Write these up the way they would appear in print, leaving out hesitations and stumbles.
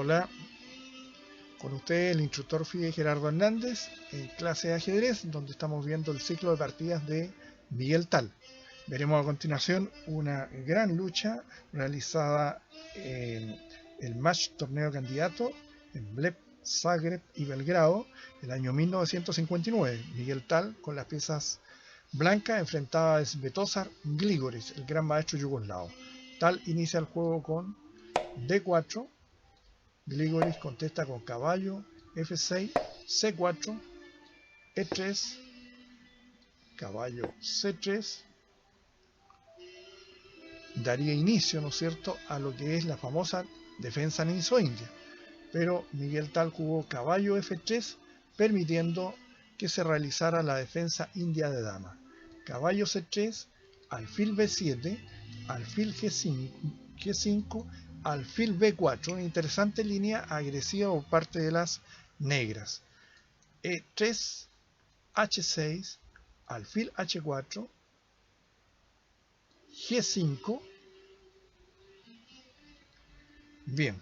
Hola, con usted el instructor FIDE Gerardo Hernández en clase de ajedrez, donde estamos viendo el ciclo de partidas de Miguel Tal. Veremos a continuación una gran lucha realizada en el Match Torneo Candidato en Bled, Zagreb y Belgrado el año 1959. Miguel Tal con las piezas blancas enfrentaba a Svetozar Gligoris, el gran maestro yugoslavo. Tal inicia el juego con D4. Gligoris contesta con caballo, F6, C4, E3, caballo C3, daría inicio, ¿no es cierto?, a lo que es la famosa defensa ninso-india. Pero Miguel Tal jugó caballo F3, permitiendo que se realizara la defensa india de dama. Caballo C3, alfil B7, alfil G5, alfil B4, una interesante línea agresiva por parte de las negras. E3, H6, alfil H4, G5. Bien,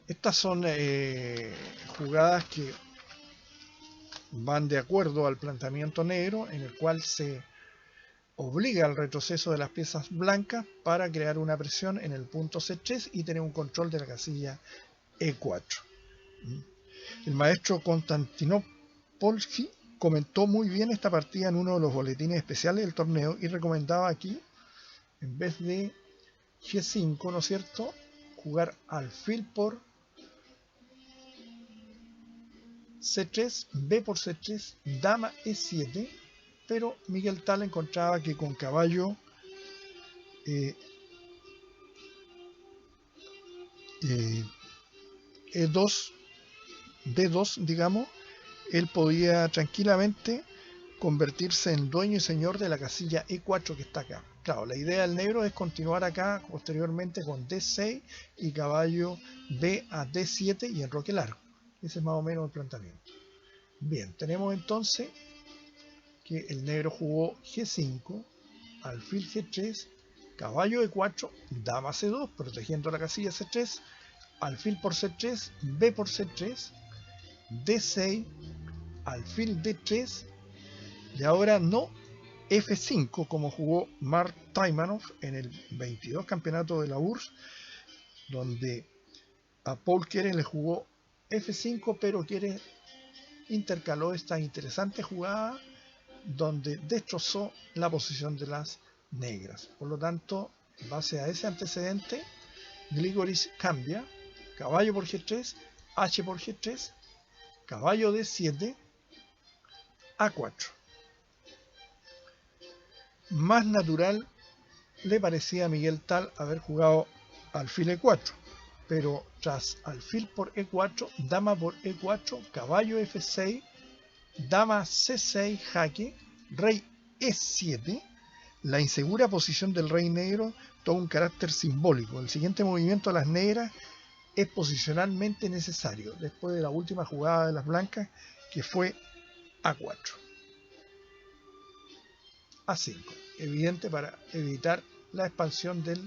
estas son jugadas que van de acuerdo al planteamiento negro, en el cual se obliga al retroceso de las piezas blancas para crear una presión en el punto C3 y tener un control de la casilla E4. El maestro Konstantinopolski comentó muy bien esta partida en uno de los boletines especiales del torneo y recomendaba aquí, en vez de G5, ¿no es cierto?, jugar alfil por C3, B por C3, dama E7, pero Miguel Tal encontraba que con caballo E2, D2, digamos, él podía tranquilamente convertirse en dueño y señor de la casilla E4 que está acá. Claro, la idea del negro es continuar acá posteriormente con D6 y caballo B a D7 y enroque largo. Ese es más o menos el planteamiento. Bien, tenemos entonces que el negro jugó G5, alfil G3, caballo E4, dama C2, protegiendo la casilla C3, alfil por C3, B por C3, D6, alfil D3, y ahora no F5 como jugó Mark Taimanov en el 22 campeonato de la URSS, donde a Paul Keres le jugó F5, pero Keres intercaló esta interesante jugada donde destrozó la posición de las negras. Por lo tanto, en base a ese antecedente, Gligoris cambia caballo por G3, H por G3, caballo D7, A4. Más natural le parecía a Miguel Tal haber jugado alfil E4, pero tras alfil por E4, dama por E4, caballo F6, dama C6 jaque, rey E7, la insegura posición del rey negro toma un carácter simbólico. El siguiente movimiento a las negras es posicionalmente necesario después de la última jugada de las blancas, que fue A4. A5, evidente para evitar la expansión de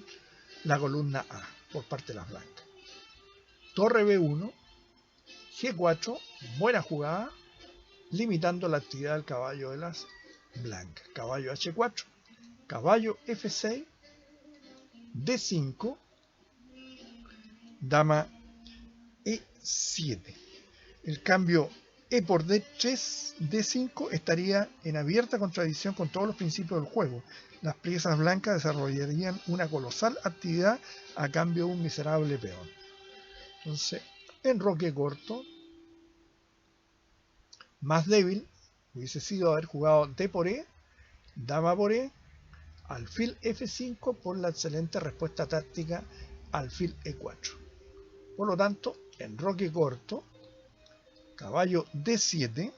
la columna A por parte de las blancas. Torre B1, G4, buena jugada, limitando la actividad del caballo de las blancas. Caballo H4, caballo F6, D5, dama E7. El cambio E por D3, D5 estaría en abierta contradicción con todos los principios del juego. Las piezas blancas desarrollarían una colosal actividad a cambio de un miserable peón. Entonces, enroque corto, más débil, hubiese sido haber jugado D por E, dama por E, alfil F5 por la excelente respuesta táctica alfil E4. Por lo tanto, enroque corto, caballo D7.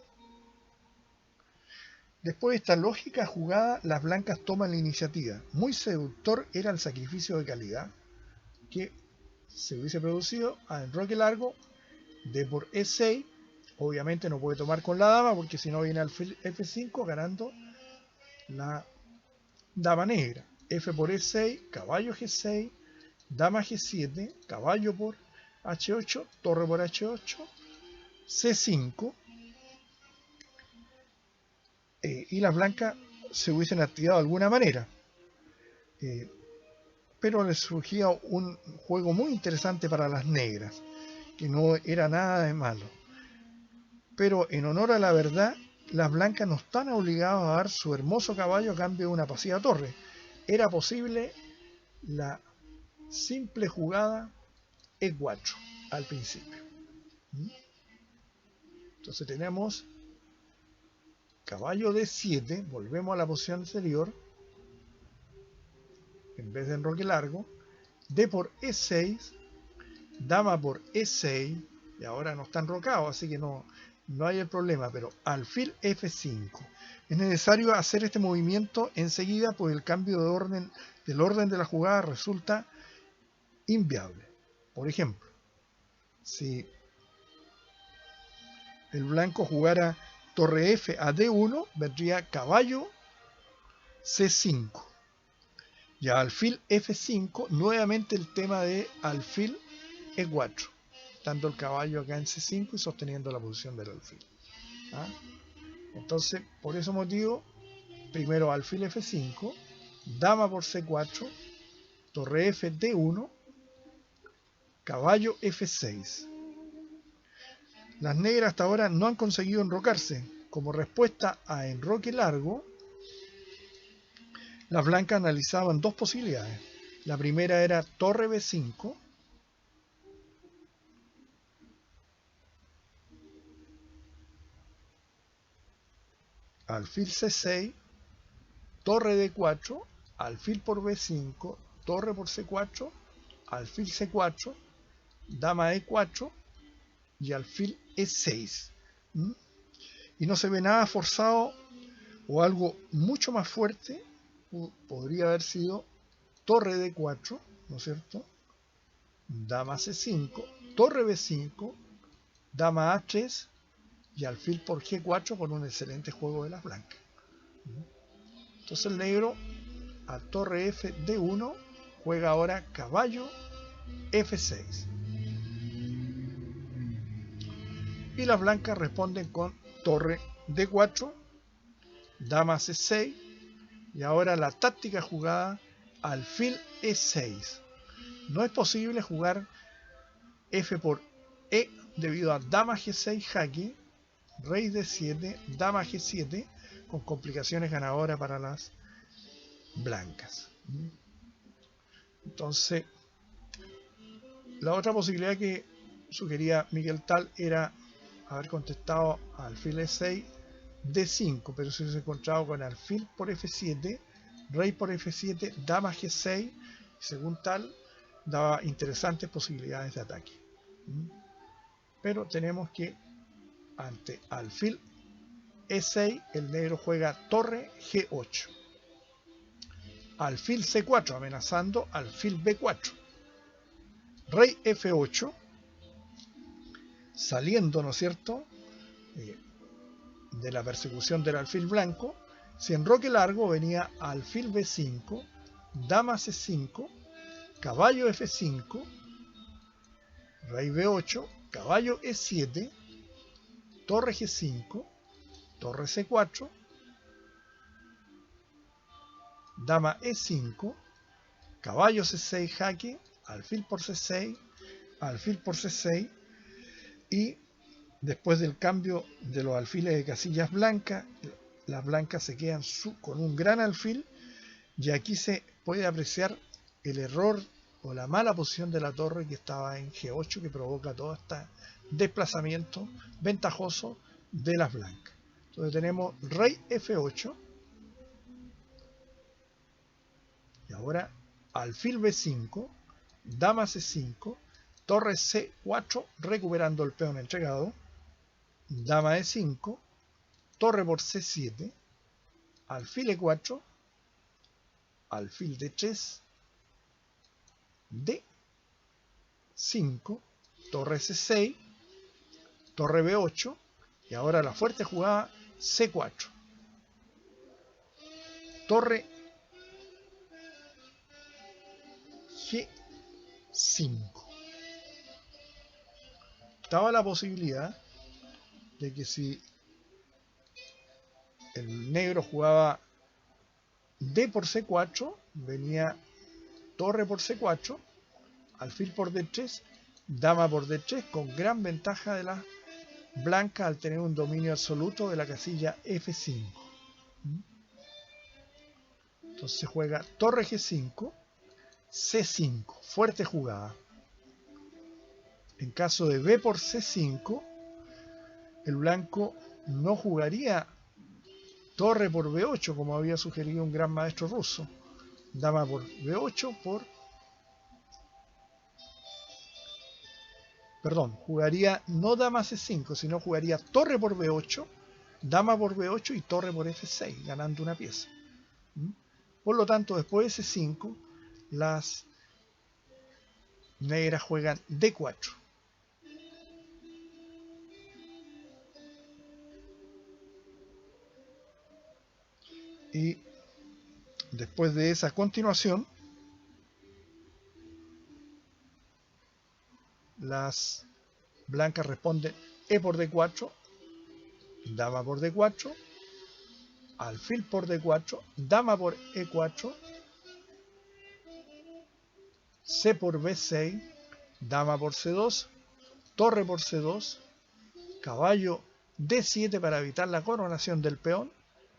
Después de esta lógica jugada, las blancas toman la iniciativa. Muy seductor era el sacrificio de calidad que se hubiese producido a enroque largo, D por E6. Obviamente no puede tomar con la dama porque si no viene alfil F5 ganando la dama negra. F por E6, caballo G6, dama G7, caballo por H8, torre por H8, C5, y las blancas se hubiesen activado de alguna manera. Pero les surgía un juego muy interesante para las negras, que no era nada de malo. Pero en honor a la verdad, las blancas no están obligadas a dar su hermoso caballo a cambio de una pasiva torre. Era posible la simple jugada E4 al principio. Entonces tenemos caballo D7, volvemos a la posición anterior, en vez de enroque largo, D por E6, dama por E6, y ahora no está enrocado, así que no hay el problema, pero alfil F5. Es necesario hacer este movimiento enseguida, pues el cambio de orden del orden de la jugada resulta inviable. Por ejemplo, si el blanco jugara torre F a D1, vendría caballo C5. Y a alfil F5, nuevamente el tema de alfil E4, dando el caballo acá en C5 y sosteniendo la posición del alfil. Entonces, por ese motivo, primero alfil F5, dama por C4, torre F D1, caballo F6. Las negras hasta ahora no han conseguido enrocarse. Como respuesta a enroque largo, las blancas analizaban dos posibilidades. La primera era torre B5, alfil C6, torre D4, alfil por B5, torre por C4, alfil C4, dama E4 y alfil E6. Y no se ve nada forzado, o algo mucho más fuerte podría haber sido torre D4, ¿no es cierto? Dama C5, torre B5, dama A3 y alfil por G4 con un excelente juego de las blancas. Entonces el negro a torre F D1 juega ahora caballo F6. Y las blancas responden con torre D4, dama C6 y ahora la táctica jugada alfil E6. No es posible jugar F por E debido a dama G6 jaque, rey D7, dama G7, con complicaciones ganadoras para las blancas. Entonces, la otra posibilidad que sugería Miguel Tal era haber contestado alfil E6, D5, pero se hubiese encontrado con alfil por F7, rey por F7, dama G6, según Tal, daba interesantes posibilidades de ataque. Pero tenemos que ante alfil E6, el negro juega torre G8, alfil C4 amenazando alfil B4, rey F8, saliendo, ¿no es cierto?, de la persecución del alfil blanco. Si enroque largo venía alfil B5, dama C5, caballo F5, rey B8, caballo E7, torre G5, torre C4, dama E5, caballo C6 jaque, alfil por C6, alfil por C6, y después del cambio de los alfiles de casillas blancas, las blancas se quedan con un gran alfil, y aquí se puede apreciar el error o la mala posición de la torre que estaba en G8, que provoca todo este desplazamiento ventajoso de las blancas. Entonces tenemos rey F8 y ahora alfil B5, dama C5, torre C4 recuperando el peón entregado, dama E5, torre por C7, alfil E4, alfil D3, D5, torre C6, torre B8 y ahora la fuerte jugada C4, torre G5. estaba la posibilidad de que si el negro jugaba D por C4, venía torre por C4, alfil por D3, dama por D3, con gran ventaja de la blanca al tener un dominio absoluto de la casilla F5. Entonces se juega torre G5, C5, fuerte jugada. En caso de B por C5, el blanco no jugaría torre por B8, como había sugerido un gran maestro ruso. Dama por B8 jugaría no dama C5, sino jugaría torre por B8, dama por B8 y torre por F6, ganando una pieza. Por lo tanto, después de C5, las negras juegan D4. Y después de esa continuación, las blancas responden E por D4, dama por D4, alfil por D4, dama por E4, C por B6, dama por C2, torre por C2, caballo D7 para evitar la coronación del peón,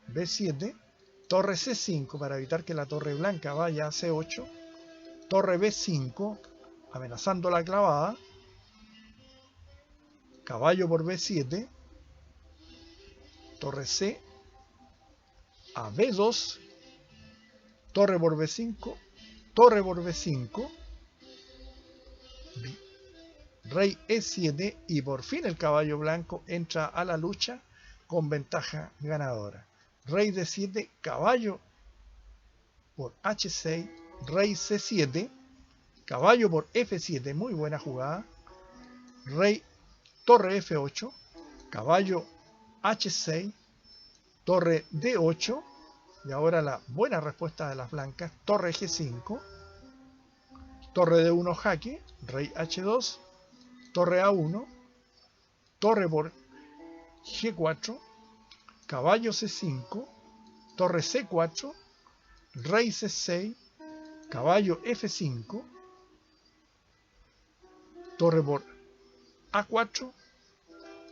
B7, torre C5 para evitar que la torre blanca vaya a C8, torre B5 amenazando la clavada, caballo por B7, torre C a B2, torre por B5, torre por B5, rey E7 y por fin el caballo blanco entra a la lucha con ventaja ganadora. Rey D7, caballo por H6, rey C7, caballo por F7, muy buena jugada, rey torre F8, caballo H6, torre D8, y ahora la buena respuesta de las blancas, torre G5, torre D1 jaque, rey H2, torre A1, torre por G4, caballo C5, torre C4, rey C6, caballo F5, torre por A4,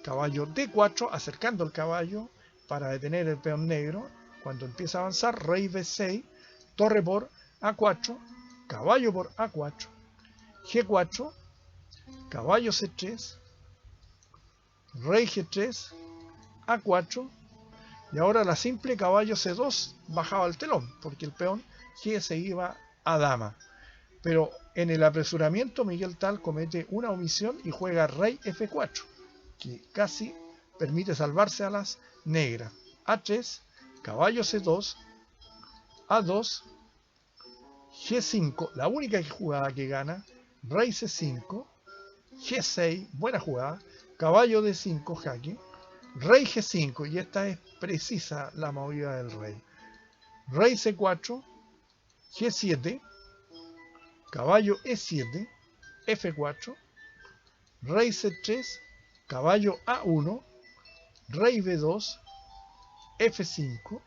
caballo D4, acercando el caballo para detener el peón negro. Cuando empieza a avanzar, rey B6, torre por A4, caballo por A4, G4, caballo C3, rey G3, A4, y ahora la simple caballo C2 bajaba el telón, porque el peón G se iba a dama. Pero en el apresuramiento Miguel Tal comete una omisión y juega rey F4, que casi permite salvarse a las negras. A3, caballo C2, A2, G5, la única jugada que gana, rey C5, G6, buena jugada, caballo D5, jaque, rey G5, y esta es precisa la movida del rey, rey C4, G7, caballo E7, F4, rey C3, caballo A1, rey B2, F5,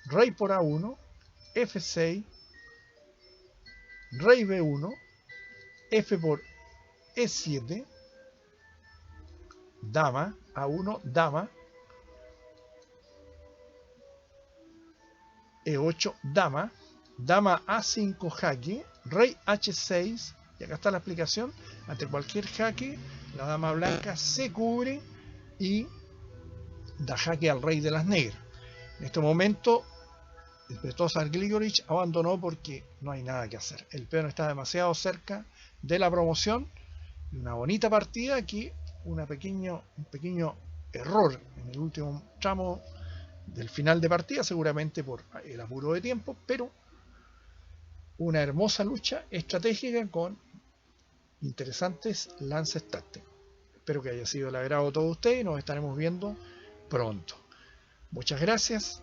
rey por A1, F6, rey B1, F por E7, dama, A1, dama, E8, dama, dama A5 jaque, rey H6, y acá está la explicación. Ante cualquier jaque, la dama blanca se cubre y da jaque al rey de las negras. En este momento, Svetozar Grigorich abandonó porque no hay nada que hacer. El peón está demasiado cerca de la promoción. Una bonita partida aquí, un pequeño error en el último tramo del final de partida, seguramente por el apuro de tiempo, pero una hermosa lucha estratégica con interesantes lances tácticos. Espero que haya sido del agrado de todos ustedes y nos estaremos viendo pronto. Muchas gracias.